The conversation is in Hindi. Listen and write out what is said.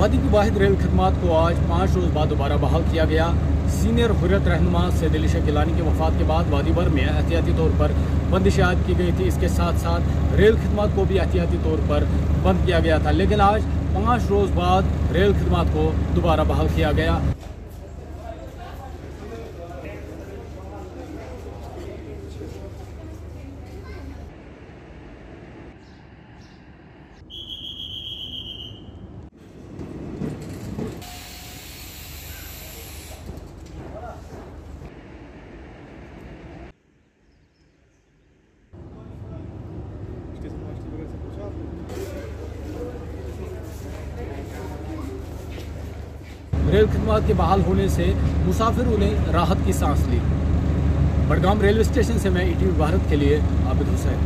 वादी की वाहिद रेल खदमात को आज 5 रोज़ बाद दोबारा बहाल किया गया। सीनियर हुर्रियत रहनुमा सैयद अली शेख गिलानी की वफात के बाद वादी भर में एहतियाती तौर पर बंदिश आयद की गई थी। इसके साथ साथ रेल खदमात को भी एहतियाती तौर पर बंद किया गया था, लेकिन आज 5 रोज़ बाद रेल खदमात को दोबारा बहाल किया गया। रेल खदमात के बहाल होने से मुसाफिरों ने राहत की सांस ली। बडगाम रेलवे स्टेशन से मैं ईटीवी भारत के लिए आबिद हुसैन।